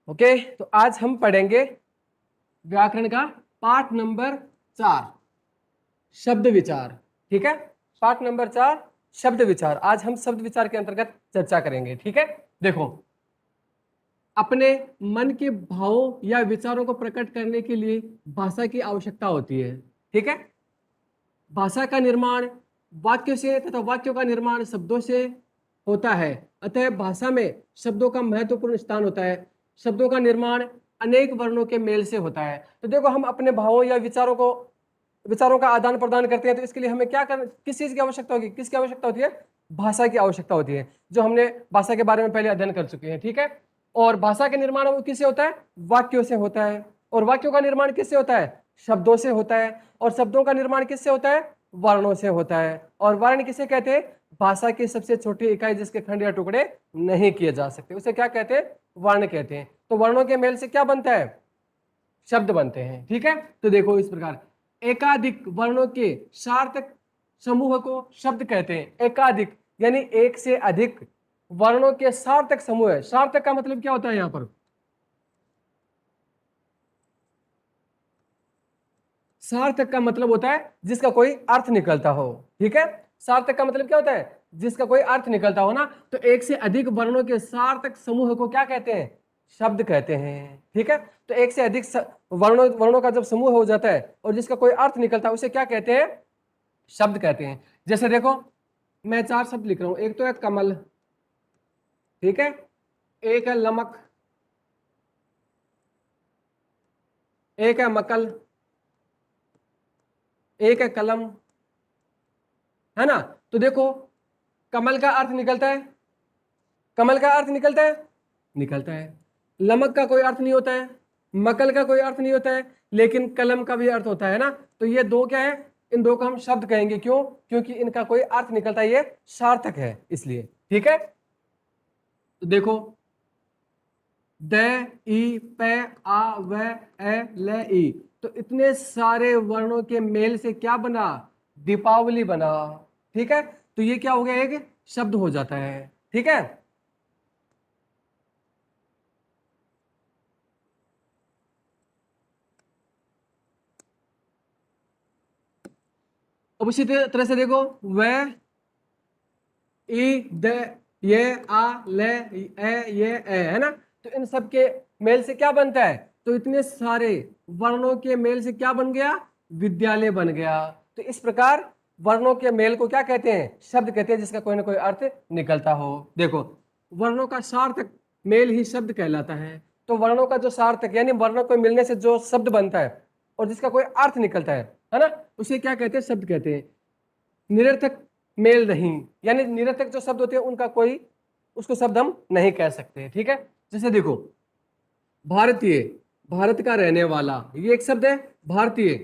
Okay, तो आज हम पढ़ेंगे व्याकरण का पाठ नंबर 4 शब्द विचार। ठीक है, पाठ नंबर 4 शब्द विचार। आज हम शब्द विचार के अंतर्गत चर्चा करेंगे। ठीक है, देखो, अपने मन के भावों या विचारों को प्रकट करने के लिए भाषा की आवश्यकता होती है। ठीक है, भाषा का निर्माण वाक्य से तथा वाक्यों का निर्माण शब्दों से होता है। अतः भाषा में शब्दों का महत्वपूर्ण स्थान होता है। शब्दों का निर्माण अनेक वर्णों के मेल से होता है। तो देखो, हम अपने भावों या विचारों का आदान प्रदान करते हैं, तो इसके लिए हमें किस चीज की आवश्यकता होगी? किसकी आवश्यकता होती है? भाषा की आवश्यकता होती है, जो हमने भाषा के बारे में पहले अध्ययन कर चुके हैं। ठीक है, और भाषा के निर्माण वो किससे होता है? वाक्यों से होता है। और वाक्यों का निर्माण किससे होता है? शब्दों से होता है। और शब्दों का निर्माण किससे होता है? वर्णों से होता है। और वर्ण किसे कहते हैं? भाषा की सबसे छोटी इकाई जिसके खंड या टुकड़े नहीं किए जा सकते, उसे क्या कहते हैं? वर्ण कहते हैं। तो वर्णों के मेल से क्या बनता है? शब्द बनते हैं। ठीक है, तो देखो इस प्रकार एकाधिक वर्णों के सार्थक समूह को शब्द कहते हैं। एकाधिक यानी एक से अधिक वर्णों के सार्थक समूह है। सार्थक का मतलब क्या होता है? यहां पर सार्थक का मतलब होता है जिसका कोई अर्थ निकलता हो। ठीक है, सार्थक का मतलब क्या होता है? जिसका कोई अर्थ निकलता हो ना। तो एक से अधिक वर्णों के सार्थक समूह को क्या कहते हैं? शब्द कहते हैं। ठीक है, तो एक से अधिक वर्णों का जब समूह हो जाता है और जिसका कोई अर्थ निकलता है, उसे क्या कहते हैं? शब्द कहते हैं। जैसे देखो, मैं 4 शब्द लिख रहा हूं। एक तो है कमल, ठीक है, एक है लमक, एक है मकल, एक है कलम, है ना। तो देखो, कमल का अर्थ निकलता है, कमल का अर्थ निकलता है, निकलता है। लमक का कोई अर्थ नहीं होता है, मकल का कोई अर्थ नहीं होता है, लेकिन कलम का भी अर्थ होता है ना। तो ये दो क्या है? इन दो को हम शब्द कहेंगे। क्यों? क्योंकि इनका कोई अर्थ निकलता है, ये सार्थक है इसलिए। ठीक है, तो देखो, द, ई, प, आ, व, ए, ल, ई, तो इतने सारे वर्णों के मेल से क्या बना? दीपावली बना। ठीक है, तो ये क्या हो गया? एक शब्द हो जाता है। ठीक है, अब उसी तरह से देखो, वह, ई, द, ये, आ, ल, ये, है ना। तो इन सब के मेल से क्या बनता है? तो इतने सारे वर्णों के मेल से क्या बन गया? विद्यालय बन गया। तो इस प्रकार वर्णों के मेल को क्या कहते हैं? शब्द कहते हैं, जिसका कोई ना कोई अर्थ निकलता हो। देखो, वर्णों का सार्थक मेल ही शब्द कहलाता है। तो वर्णों का जो सार्थक यानी वर्णों को मिलने से जो शब्द बनता है और जिसका कोई अर्थ निकलता है ना, उसे क्या कहते हैं? शब्द कहते हैं। निरर्थक मेल नहीं, यानी निरर्थक जो शब्द होते हैं उनका कोई, उसको शब्द हम नहीं कह सकते। ठीक है, जैसे देखो, भारतीय, भारत का रहने वाला, ये एक शब्द है, भारतीय।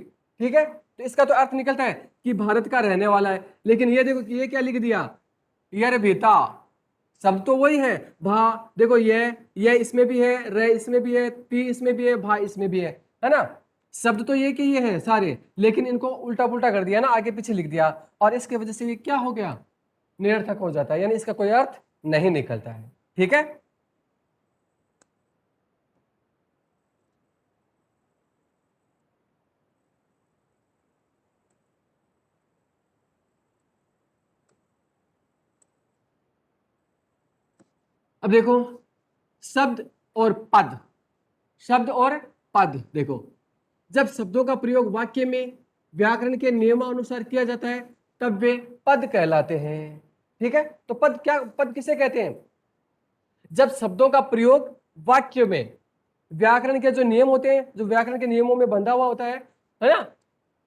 ठीक है, तो इसका तो अर्थ निकलता है कि भारत का रहने वाला है। लेकिन ये देखो कि ये क्या लिख दिया? यर भीता। शब्द तो वही है, भा, देखो ये इसमें भी है, रे इसमें भी है, ती इसमें भी है, भा इसमें भी है ना। शब्द तो ये के ये है सारे, लेकिन इनको उल्टा पुल्टा कर दिया ना, आगे पीछे लिख दिया, और इसके वजह से ये क्या हो गया? निरर्थक हो जाता है, यानी इसका कोई अर्थ नहीं निकलता है। ठीक है, अब देखो, शब्द और पद, शब्द और पद। देखो, जब शब्दों का प्रयोग वाक्य में व्याकरण के नियमानुसार किया जाता है, तब वे पद कहलाते हैं। ठीक है, तो पद किसे कहते हैं? जब शब्दों का प्रयोग वाक्य में व्याकरण के जो नियम होते हैं, जो व्याकरण के नियमों में बंधा हुआ होता है ना,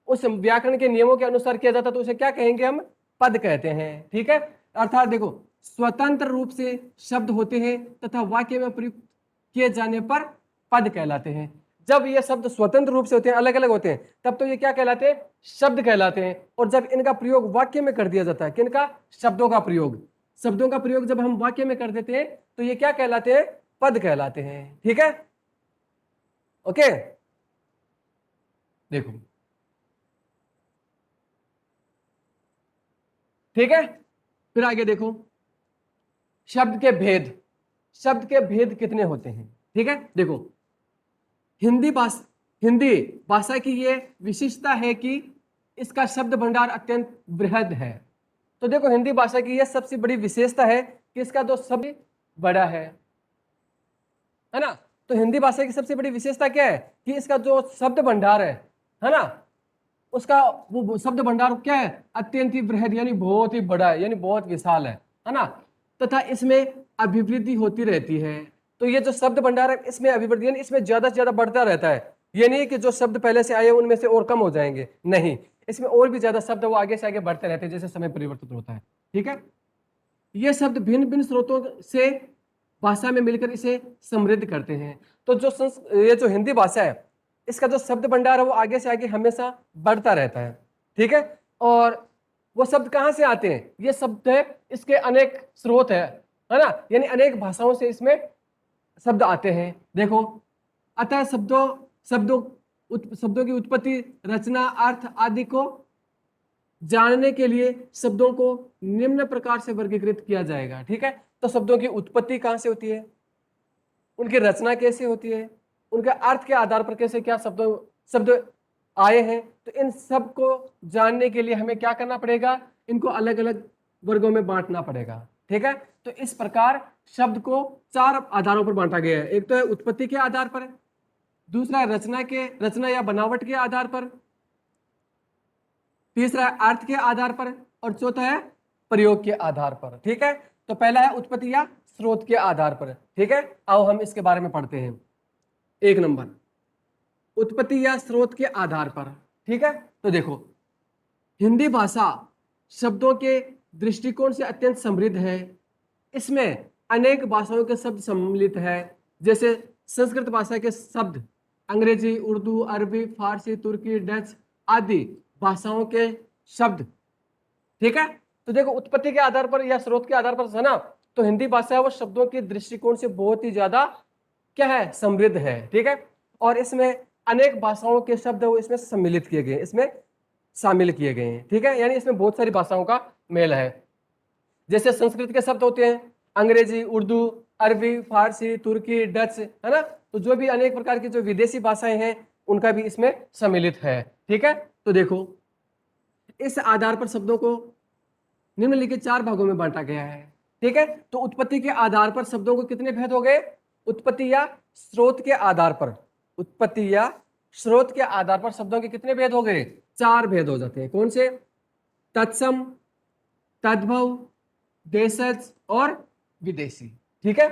उस व्याकरण के नियमों के अनुसार किया जाता है, तो उसे क्या कहेंगे? हम पद कहते हैं। ठीक है, अर्थात देखो, स्वतंत्र रूप से शब्द होते हैं तथा वाक्य में प्रयुक्त किए जाने पर पद कहलाते हैं। जब ये शब्द स्वतंत्र रूप से होते हैं, अलग अलग होते हैं, तब तो ये क्या कहलाते हैं? शब्द कहलाते हैं। और जब इनका प्रयोग वाक्य में कर दिया जाता है, किनका? शब्दों का प्रयोग, शब्दों का प्रयोग जब हम वाक्य में कर देते हैं, तो ये क्या कहलाते हैं? पद कहलाते हैं। ठीक है, ओके, देखो, ठीक है, फिर आगे देखो, शब्द के भेद, शब्द के भेद कितने होते हैं? ठीक है, देखो हिंदी भाषा की ये विशेषता है कि इसका शब्द भंडार अत्यंत बृहद है। तो देखो हिंदी भाषा की यह सबसे बड़ी विशेषता है कि इसका जो शब्द बड़ा है ना। तो हिंदी भाषा की सबसे बड़ी विशेषता क्या है कि इसका जो शब्द भंडार है ना, उसका वो शब्द भंडार क्या है, अत्यंत ही बृहद यानी बहुत ही बड़ा है, यानी बहुत विशाल है ना। तथा इसमें अभिवृद्धि होती रहती है। तो ये जो शब्द भंडार है इसमें अभिवृद्धि यानी इसमें ज्यादा से ज्यादा बढ़ता रहता है। ये नहीं कि जो शब्द पहले से आए उनमें से और कम हो जाएंगे, नहीं, इसमें और भी ज्यादा शब्द वो आगे से आगे बढ़ते रहते हैं जैसे समय परिवर्तित होता है। ठीक है, ये शब्द भिन्न भिन्न स्रोतों से भाषा में मिलकर इसे समृद्ध करते हैं। तो ये जो हिंदी भाषा है इसका जो शब्द भंडार है वो आगे से आगे हमेशा बढ़ता रहता है। ठीक है, और वो शब्द कहाँ से आते हैं, ये शब्द है इसके अनेक स्रोत है ना, यानी अनेक भाषाओं से इसमें शब्द आते हैं। देखो, अतः शब्दों की उत्पत्ति, रचना, अर्थ आदि को जानने के लिए शब्दों को निम्न प्रकार से वर्गीकृत किया जाएगा। ठीक है, तो शब्दों की उत्पत्ति कहां से होती है, उनकी रचना कैसे होती है, उनके अर्थ के आधार पर कैसे क्या शब्द आए हैं, तो इन सब को जानने के लिए हमें क्या करना पड़ेगा, इनको अलग अलग वर्गों में बांटना पड़ेगा। ठीक है, तो इस प्रकार शब्द को 4 आधारों पर बांटा गया है। एक तो है उत्पत्ति के आधार पर, दूसरा है रचना या बनावट के आधार पर, तीसरा है अर्थ के आधार पर, और चौथा है प्रयोग के आधार पर। ठीक है, तो पहला है उत्पत्ति या स्रोत के आधार पर। ठीक है, आओ हम इसके बारे में पढ़ते हैं। 1 नंबर, उत्पत्ति या स्रोत के आधार पर। ठीक है, तो देखो हिंदी भाषा शब्दों के दृष्टिकोण से अत्यंत समृद्ध है। इसमें अनेक भाषाओं के शब्द सम्मिलित है, जैसे संस्कृत भाषा के शब्द अंग्रेजी, उर्दू, अरबी, फारसी, तुर्की, डच आदि भाषाओं के शब्द। ठीक है, तो देखो उत्पत्ति के आधार पर या स्रोत के आधार पर है ना, तो हिंदी भाषा है वो शब्दों के दृष्टिकोण से बहुत ही ज्यादा क्या है, समृद्ध है। ठीक है, और इसमें अनेक भाषाओं के शब्द वो इसमें सम्मिलित किए गए, इसमें शामिल किए गए हैं। ठीक है, यानी इसमें बहुत सारी भाषाओं का मेल है। जैसे संस्कृत के शब्द होते हैं अंग्रेजी, उर्दू, अरबी, फारसी, तुर्की, डच, है ना, तो जो भी अनेक प्रकार की जो विदेशी भाषाएं हैं उनका भी इसमें सम्मिलित है। ठीक है, तो देखो इस आधार पर शब्दों को निम्नलिखित 4 भागों में बांटा गया है। ठीक है, तो उत्पत्ति के आधार पर शब्दों को कितने भेद हो गए, उत्पत्ति या स्रोत के आधार पर, उत्पत्ति या स्रोत के आधार पर शब्दों के कितने भेद हो गए, 4 भेद हो जाते हैं। कौन से, तत्सम, तद्भव, देशज और विदेशी। ठीक है,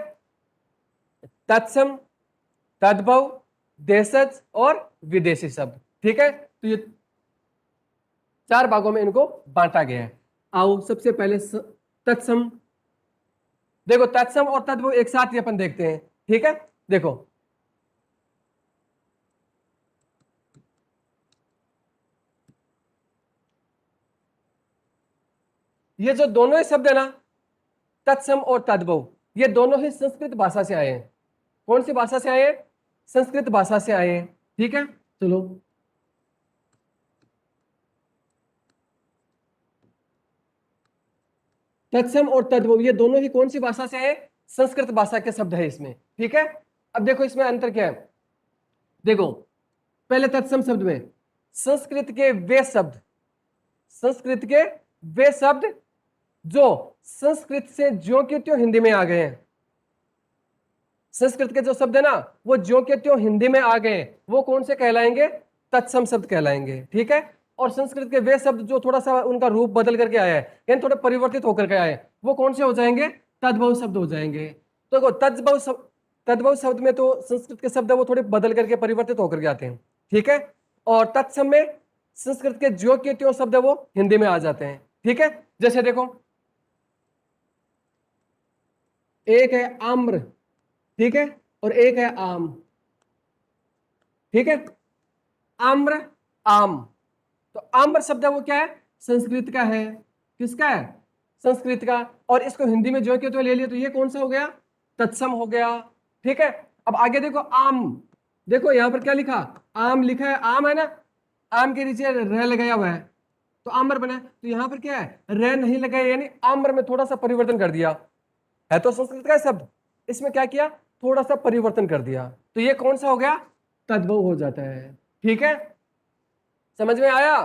तत्सम, तद्भव, देशज और विदेशी शब्द। ठीक है, तो ये 4 भागों में इनको बांटा गया है। आओ सबसे पहले तत्सम, देखो तत्सम और तद्भव एक साथ ही अपन देखते हैं। ठीक है, देखो ये जो दोनों ही शब्द है ना, तत्सम और तद्भव, ये दोनों ही संस्कृत भाषा से आए हैं। कौन सी भाषा से आए हैं, संस्कृत भाषा से आए हैं। ठीक है, चलो तत्सम और तद्भव ये दोनों ही कौन सी भाषा से आए, संस्कृत भाषा के शब्द है इसमें। ठीक है, अब देखो इसमें अंतर क्या है, देखो पहले तत्सम शब्द में संस्कृत के वे शब्द जो संस्कृत से ज्यों के त्यों हिंदी में आ गए हैं। संस्कृत के जो शब्द है ना वो ज्यों के त्यों हिंदी में आ गए, वो कौन से कहलाएंगे, तत्सम शब्द कहलाएंगे। ठीक है, और संस्कृत के वे शब्द जो थोड़ा सा उनका रूप बदल करके आया है, यानी थोड़े परिवर्तित होकर के आए, वो कौन से हो जाएंगे, तद्भव शब्द हो जाएंगे। तो देखो तद्भव शब्द में तो संस्कृत के शब्द वो थोड़े बदल करके परिवर्तित होकर के आते हैं। ठीक है, और तत्सम में संस्कृत के ज्यों के त्यों शब्द वो हिंदी में आ जाते हैं। ठीक है, जैसे देखो एक है आम्र, ठीक है, और एक है आम। ठीक है, आम्र, आम, तो आम्र शब्द है वो क्या है, संस्कृत का है। किसका है, संस्कृत का, और इसको हिंदी में जो के तो ले लिया, तो ये कौन सा हो गया, तत्सम हो गया। ठीक है, अब आगे देखो आम, देखो यहां पर क्या लिखा, आम लिखा है, आम है ना, आम के नीचे रह लगाया हुआ है तो आम्र बना। तो यहां पर क्या है, रह नहीं लगाया, यानी आम्र में थोड़ा सा परिवर्तन कर दिया, है तो संस्कृत का शब्द, इसमें क्या किया, थोड़ा सा परिवर्तन कर दिया, तो ये कौन सा हो गया, तद्भव हो जाता है। ठीक है, समझ में आया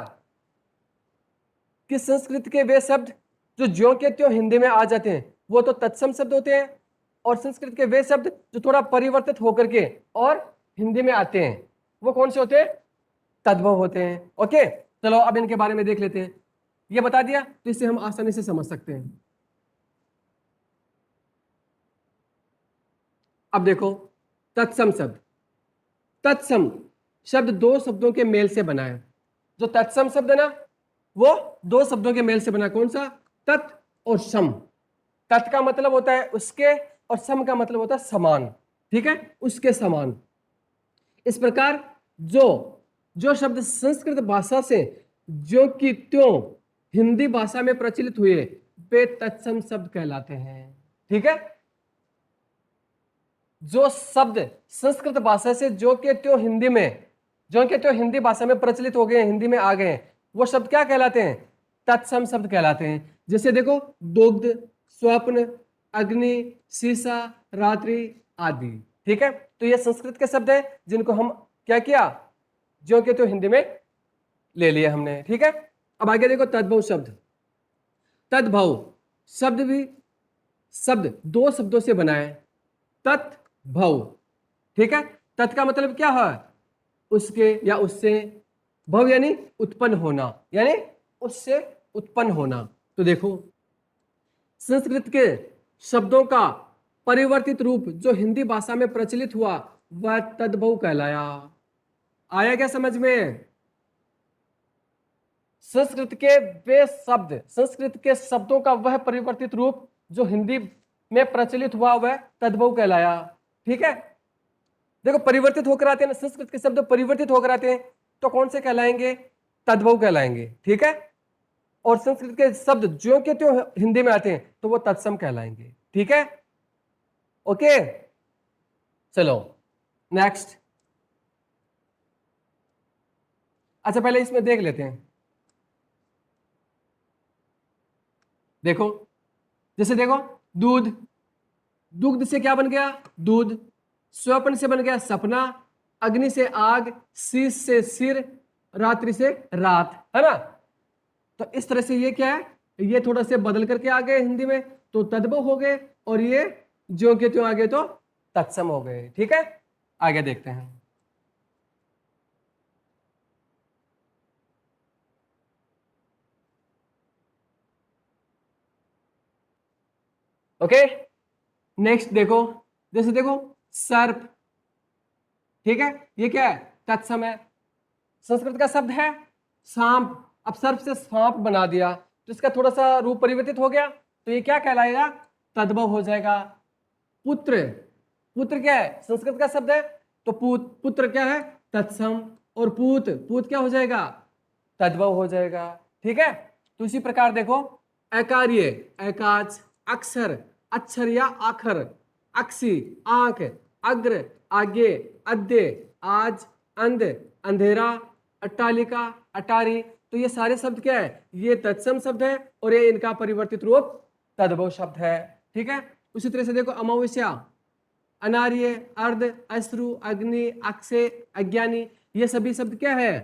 कि संस्कृत के वे शब्द जो ज्यों के त्यों हिंदी में आ जाते हैं वो तो तत्सम शब्द होते हैं, और संस्कृत के वे शब्द जो थोड़ा परिवर्तित होकर के और हिंदी में आते हैं वो कौन से होते हैं, तद्भव होते हैं। ओके, चलो अब इनके बारे में देख लेते हैं। ये बता दिया तो इससे हम आसानी से समझ सकते हैं। अब देखो, तत्सम शब्द, तत्सम शब्द दो शब्दों के मेल से बना है। जो तत्सम शब्द है ना वो दो शब्दों के मेल से बना, कौन सा, तत् और सम। तत् का मतलब होता है उसके, और सम का मतलब होता है समान। ठीक है, उसके समान। इस प्रकार जो जो शब्द संस्कृत भाषा से ज्यों की त्यों हिंदी भाषा में प्रचलित हुए वे तत्सम शब्द कहलाते हैं। ठीक है, जो शब्द संस्कृत भाषा से ज्यों के त्यों हिंदी में, ज्यों के त्यों हिंदी भाषा में प्रचलित हो गए, हिंदी में आ गए हैं, वो शब्द क्या कहलाते हैं, तत्सम शब्द कहलाते हैं। जैसे देखो, दुग्ध, स्वप्न, अग्नि, शीशा, रात्रि आदि। ठीक है, तो ये संस्कृत के शब्द हैं जिनको हम क्या किया, ज्यों के त्यों हिंदी में ले लिया हमने। ठीक है, अब आगे देखो, तद्भव शब्द। तद्भव शब्द भी, शब्द दो शब्दों से बना है, तत्भव। ठीक है, तत् का मतलब क्या है, उसके या उससे, भव यानी उत्पन्न होना, यानी उससे उत्पन्न होना। तो देखो, संस्कृत के शब्दों का परिवर्तित रूप जो हिंदी भाषा में प्रचलित हुआ वह तद्भव कहलाया। आया क्या समझ में, संस्कृत के वे शब्द, संस्कृत के शब्दों का वह परिवर्तित रूप जो हिंदी में प्रचलित हुआ वह तद्भव कहलाया। ठीक है, देखो परिवर्तित होकर आते हैं ना, संस्कृत के शब्द परिवर्तित होकर आते हैं तो कौन से कहलाएंगे, तद्भव कहलाएंगे। ठीक है, और संस्कृत के शब्द ज्यों के त्यों हिंदी में आते हैं तो वो तत्सम कहलाएंगे। ठीक है, ओके, चलो नेक्स्ट। अच्छा, पहले इसमें देख लेते हैं। देखो, जैसे देखो, दूध, दुग्ध से क्या बन गया, दूध। स्वप्न से बन गया सपना, अग्नि से आग, शीश से सिर, रात्रि से रात, है ना। तो इस तरह से ये क्या है, ये थोड़ा से बदल करके आ गए हिंदी में तो तद्भव हो गए, और ये ज्यों के त्यों आ गए तो तत्सम हो गए। ठीक है, आगे देखते हैं। ओके, नेक्स्ट देखो, जैसे देखो, सर्प। ठीक है, ये क्या है, तत्सम है। संस्कृत का शब्द है सांप, अब सर्प से सांप बना दिया तो इसका थोड़ा सा रूप परिवर्तित हो गया तो ये क्या कहलाएगा, तद्भव हो जाएगा। पुत्र, पुत्र क्या है, संस्कृत का शब्द है तो पुत्र क्या है, तत्सम। और पूत, पूत क्या हो जाएगा, तद्भव हो जाएगा। ठीक है, तो इसी प्रकार देखो, एकार्य, एकाच, अक्षर, अक्षर या आखर, अक्षी, आंख, अग्र, आगे, अद्य, आज, अंध, अंधेरा, अट्टालिका, अटारी। तो ये सारे शब्द क्या है, ये तत्सम शब्द है और ये इनका परिवर्तित रूप तद्भव शब्द है। ठीक है, उसी तरह से देखो, अमावस्या, अनार्य, अर्ध, अश्रु, अग्नि, अक्षय, अज्ञानी, ये सभी शब्द क्या है,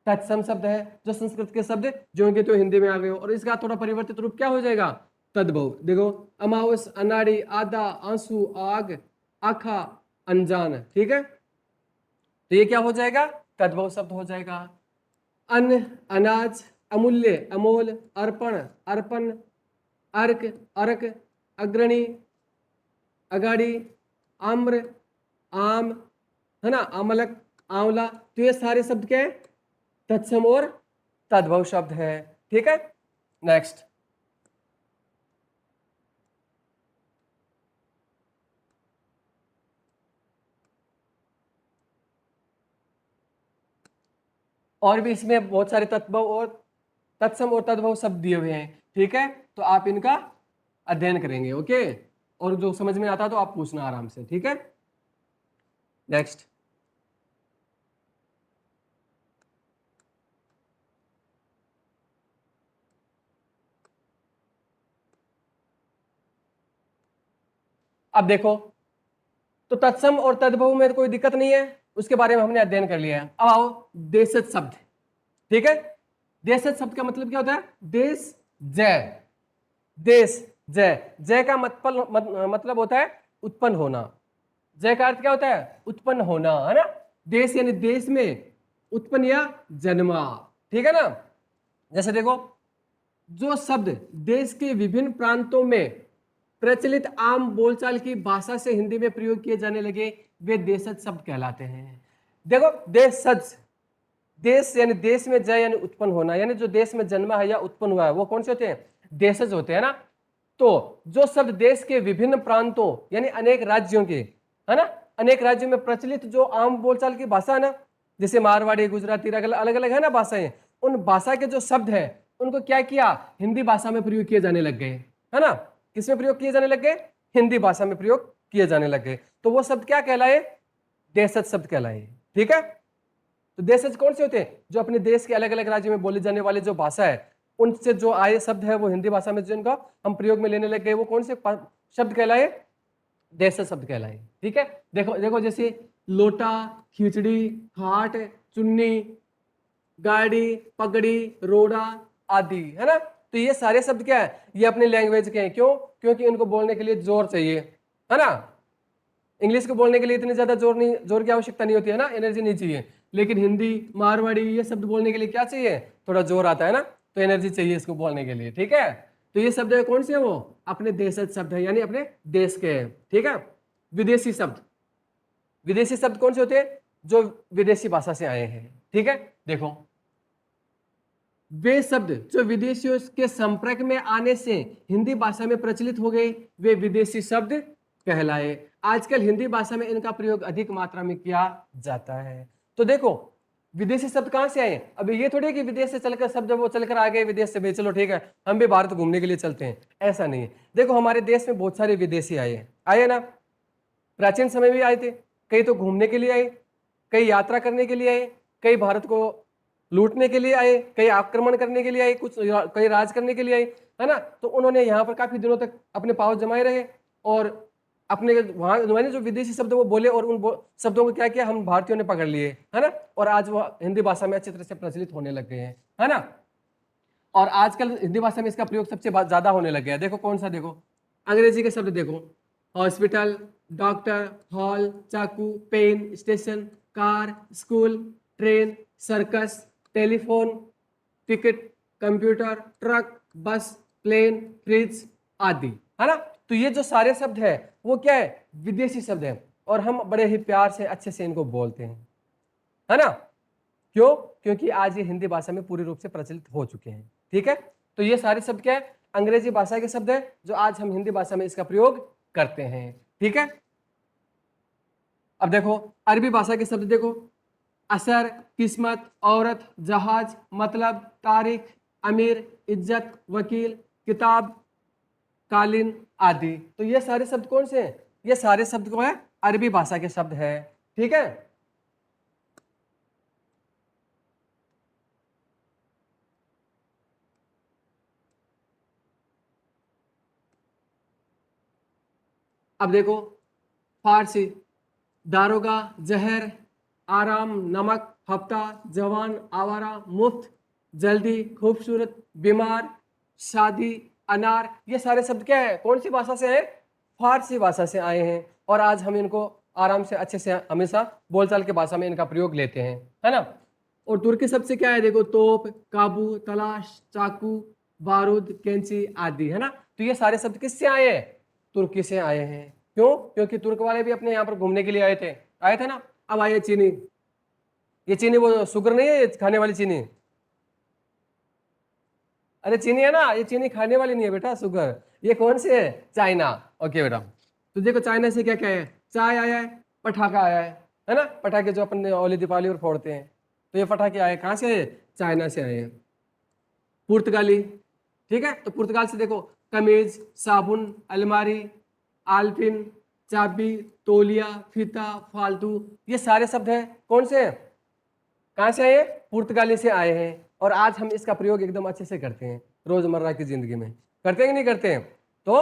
तत्सम शब्द है। जो संस्कृत के शब्द जो कि तो हिंदी में आ गए हो, और इसका थोड़ा परिवर्तित रूप क्या हो जाएगा, तद्भव। देखो, अमावस, अनाड़ी, आधा, आंसू, आग, आखा, अनजान। ठीक है, तो ये क्या हो जाएगा, तद्भव शब्द हो जाएगा। अन्न, अनाज, अमूल्य, अमोल, अर्पण, अर्पण, अर्क, अर्क, अग्रणी, अगाड़ी, आम्र, आम, है ना, आमलक, आंवला। तो ये सारे शब्द क्या है, तत्सम और तद्भव शब्द है। ठीक है, नेक्स्ट। और भी इसमें बहुत सारे तत्भव और तत्सम और तद्भव शब्द दिए हुए हैं। ठीक है, तो आप इनका अध्ययन करेंगे। ओके, और जो समझ में आता तो आप पूछना आराम से। ठीक है, नेक्स्ट। अब देखो, तो तत्सम और तद्भव में कोई दिक्कत नहीं है, उसके बारे में हमने अध्ययन कर लिया है। अब आओ देशज शब्द, ठीक है। देशज शब्द का मतलब क्या होता है? देश जय, देश जय, जय का मतलब होता है उत्पन्न होना। जय का अर्थ क्या होता है? उत्पन्न होना, है ना। देश यानी देश में उत्पन्न या जन्मा, ठीक है ना। जैसे देखो, जो शब्द देश के विभिन्न प्रांतों में प्रचलित आम बोलचाल की भाषा से हिंदी में प्रयोग किए जाने लगे, वे देशज शब्द कहलाते हैं। देखो, देशज, देश यानी देश में जय यानी उत्पन्न होना, यानी जो देश में जन्मा है या उत्पन्न हुआ है, वो कौन से होते हैं? देशज होते हैं ना। तो जो शब्द देश के विभिन्न प्रांतों यानी अनेक राज्यों के, है ना, अनेक राज्यों में प्रचलित जो आम बोलचाल की भाषा है ना, जैसे मारवाड़ी, गुजराती, अलग अलग है ना भाषाएं, उन भाषा के जो शब्द है उनको क्या किया? हिंदी भाषा में प्रयोग किए जाने लग गए, है ना। किसमें प्रयोग किए जाने लग गए? हिंदी भाषा में प्रयोग किए जाने लग गए। तो वो शब्द क्या कहलाए? देशज शब्द कहलाए, ठीक है। तो देशज कौन से होते हैं? जो अपने देश के अलग अलग राज्यों में बोले जाने वाले जो भाषा है उनसे जो आए शब्द है वो हिंदी भाषा में जिनका हम प्रयोग में लेने लग गए, वो कौन से शब्द कहलाए? देशज शब्द कहलाए, ठीक है। देखो देखो, जैसे लोटा, खिचड़ी, खाट, चुन्नी, गाड़ी, पगड़ी, रोड़ा आदि, है ना। तो ये सारे शब्द क्या है? ये अपने लैंग्वेज के हैं। क्यों? क्योंकि इनको बोलने के लिए जोर चाहिए, है ना। इंग्लिश को बोलने के लिए इतनी ज्यादा जोर की आवश्यकता नहीं होती है ना, एनर्जी नहीं चाहिए। लेकिन हिंदी, मारवाड़ी ये शब्द बोलने के लिए क्या चाहिए? थोड़ा जोर आता है ना, तो एनर्जी चाहिए इसको बोलने के लिए, ठीक है। तो ये शब्द है कौन से है? वो अपने देशज शब्द है, यानी अपने देश के हैं, ठीक है। विदेशी शब्द, विदेशी शब्द कौन से होते हैं? जो विदेशी भाषा से आए हैं, ठीक है। देखो, वे शब्द जो विदेशियों के संपर्क में आने से हिंदी भाषा में प्रचलित हो गए, वे विदेशी शब्द कहलाए। आजकल हिंदी भाषा में इनका प्रयोग अधिक मात्रा में किया जाता है। तो देखो, विदेशी शब्द कहां से आए? अभी ये थोड़ी कि विदेश से चलकर शब्द वो चलकर आ गए विदेश से, भाई चलो ठीक है हम भी भारत घूमने के लिए चलते हैं, ऐसा नहीं है। देखो, हमारे देश में बहुत सारे विदेशी आए ना। प्राचीन समय में आए थे, कई तो घूमने के लिए आए, कई यात्रा करने के लिए आए, कई भारत को लूटने के लिए आए, कई आक्रमण करने के लिए आए, कई राज करने के लिए आए, है ना। तो उन्होंने यहाँ पर काफी दिनों तक अपने पांव जमाए रहे और अपने वहां जो विदेशी शब्द वो बोले और उन शब्दों को क्या किया? हम भारतीयों ने पकड़ लिए, है ना। और आज वो हिंदी भाषा में अच्छी तरह से प्रचलित होने लग गए हैं, है ना। और आजकल हिंदी भाषा में इसका प्रयोग सबसे ज्यादा होने लग गया है। देखो कौन सा? देखो, अंग्रेजी के शब्द देखो, हॉस्पिटल, डॉक्टर, हॉल, चाकू, pen, station, car, school, train, circus, telephone, ticket, computer, truck, bus, plane, fridge आदि, है ना। तो ये जो सारे शब्द है वो क्या है? विदेशी शब्द है, और हम बड़े ही प्यार से अच्छे से इनको बोलते हैं, है ना। क्यों? क्योंकि आज ये हिंदी भाषा में पूरी रूप से प्रचलित हो चुके हैं, ठीक है। तो ये सारे शब्द क्या है? अंग्रेजी भाषा के शब्द है, जो आज हम हिंदी भाषा में इसका प्रयोग करते हैं, ठीक है। अब देखो, अरबी भाषा के शब्द देखो, असर, किस्मत, औरत, जहाज, मतलब, तारीख, अमीर, इज्जत, वकील, किताब, कालीन आदि। तो ये सारे शब्द कौन से हैं? ये सारे शब्द को है अरबी भाषा के शब्द है, ठीक है। अब देखो, फारसी, दारोगा, जहर, आराम, नमक, हफ्ता, जवान, आवारा, मुफ्त, जल्दी, खूबसूरत, बीमार, शादी, अनार, ये सारे शब्द क्या है? कौन सी भाषा से है? फारसी भाषा से आए हैं। और आज हम इनको आराम से अच्छे से हमेशा बोलचाल की भाषा में इनका प्रयोग लेते हैं, है ना। और तुर्की शब्द से क्या है? देखो, तोप, काबू, तलाश, चाकू, बारूद, कैंची आदि, है ना। तो ये सारे शब्द किससे आए हैं? तुर्की से आए हैं। क्यों? क्योंकि तुर्क वाले भी अपने यहाँ पर घूमने के लिए आए थे ना। अब आइए चीनी, ये चीनी वो शुगर नहीं है, ये खाने वाली चीनी। अरे चीनी है ना, ये चीनी खाने वाली नहीं है बेटा, शुगर। ये कौन सी है? चाइना। ओके बेटा। तो देखो, चाइना से क्या क्या है? चाय आया है, पटाखा आया है ना। पटाखे जो अपन होली दीपावली पर फोड़ते हैं, तो ये पटाखे आए कहाँ से आए? चाइना से आए हैं। पुर्तगाली, ठीक है। तो पुर्तगाल से देखो, कमीज, साबुन, अलमारी, आलपिन, चाबी, तौलिया, फीता, फालतू, ये सारे शब्द हैं कौन से हैं? कहाँ से आए? पुर्तगाली से आए हैं। और आज हम इसका प्रयोग एकदम अच्छे से करते हैं रोजमर्रा की जिंदगी में, करते हैं कि नहीं करते हैं? तो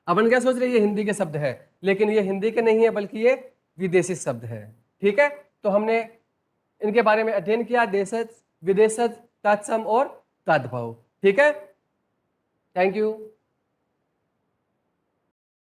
अपन क्या सोच रहे हैं? ये हिंदी के शब्द है, लेकिन ये हिंदी के नहीं है बल्कि ये विदेशी शब्द है। ठीक है, तो हमने इनके बारे में अध्ययन किया, देशज, विदेशज, तत्सम और तद्भव। ठीक है, थैंक यू।